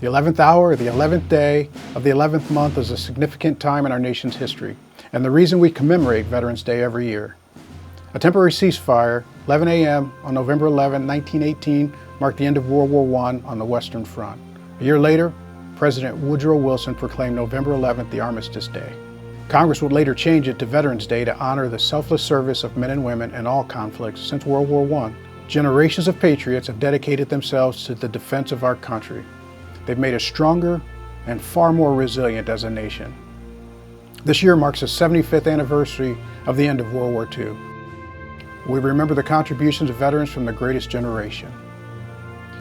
The 11th hour, the 11th day of the 11th month is a significant time in our nation's history, and the reason we commemorate Veterans Day every year. A temporary ceasefire, 11 a.m. on November 11, 1918, marked the end of World War I on the Western Front. A year later, President Woodrow Wilson proclaimed November 11th the Armistice Day. Congress would later change it to Veterans Day to honor the selfless service of men and women in all conflicts since World War I. Generations of patriots have dedicated themselves to the defense of our country. They've made us stronger and far more resilient as a nation. This year marks the 75th anniversary of the end of World War II. We remember the contributions of veterans from the greatest generation.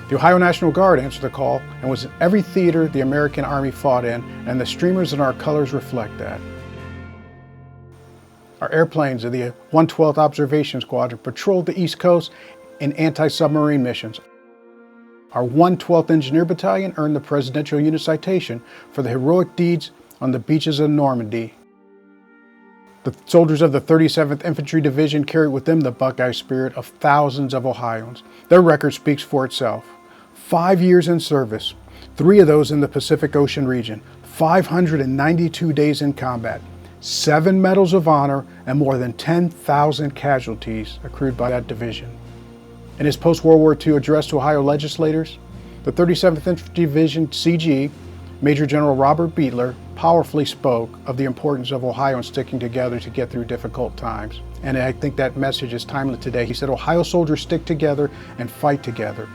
The Ohio National Guard answered the call and was in every theater the American Army fought in, and the streamers and our colors reflect that. Our airplanes of the 112th Observation Squadron patrolled the East Coast in anti-submarine missions. Our 112th Engineer Battalion earned the Presidential Unit Citation for the heroic deeds on the beaches of Normandy. The soldiers of the 37th Infantry Division carried with them the Buckeye spirit of thousands of Ohioans. Their record speaks for itself. 5 years in service, 3 of those in the Pacific Ocean region, 592 days in combat, 7 medals of honor, and more than 10,000 casualties accrued by that division. In his post-World War II address to Ohio legislators, the 37th Infantry Division CG, Major General Robert Beetler, powerfully spoke of the importance of Ohioans sticking together to get through difficult times. And I think that message is timely today. He said, "Ohio soldiers stick together and fight together.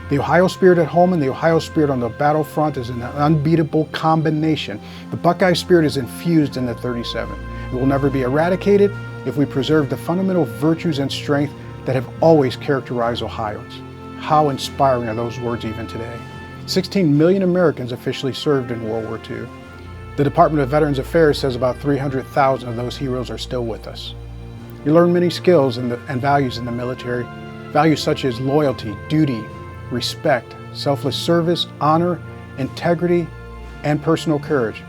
The Ohio spirit at home and the Ohio spirit on the battlefront is an unbeatable combination. The Buckeye spirit is infused in the 37th. It will never be eradicated if we preserve the fundamental virtues and strength that have always characterized Ohioans." How inspiring are those words even today? 16 million Americans officially served in World War II. The Department of Veterans Affairs says about 300,000 of those heroes are still with us. You learn many skills and values in the military, values such as loyalty, duty, respect, selfless service, honor, integrity, and personal courage.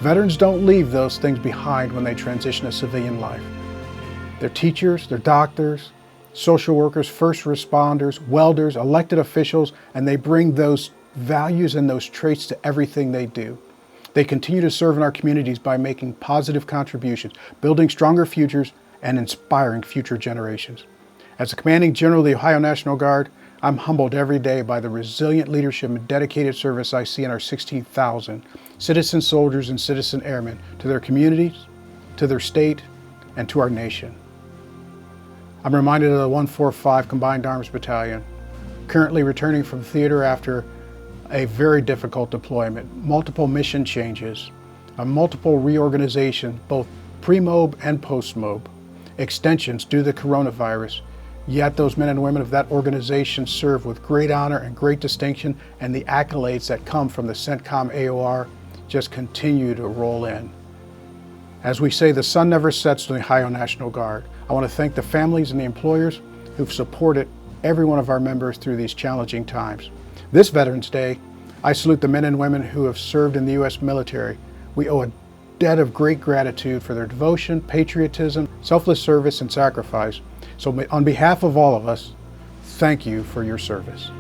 Veterans don't leave those things behind when they transition to civilian life. They're teachers, they're doctors, social workers, first responders, welders, elected officials, and they bring those values and those traits to everything they do. They continue to serve in our communities by making positive contributions, building stronger futures, and inspiring future generations. As the commanding general of the Ohio National Guard, I'm humbled every day by the resilient leadership and dedicated service I see in our 16,000 citizen soldiers and citizen airmen to their communities, to their state, and to our nation. I'm reminded of the 145 Combined Arms Battalion, currently returning from theater after a very difficult deployment, multiple mission changes, a multiple reorganization, both pre-MOB and post-MOB, extensions due to the coronavirus. Yet those men and women of that organization serve with great honor and great distinction, and the accolades that come from the CENTCOM AOR just continue to roll in. As we say, the sun never sets on the Ohio National Guard. I want to thank the families and the employers who've supported every one of our members through these challenging times. This Veterans Day, I salute the men and women who have served in the U.S. military. We owe a debt of great gratitude for their devotion, patriotism, selfless service, and sacrifice. So on behalf of all of us, thank you for your service.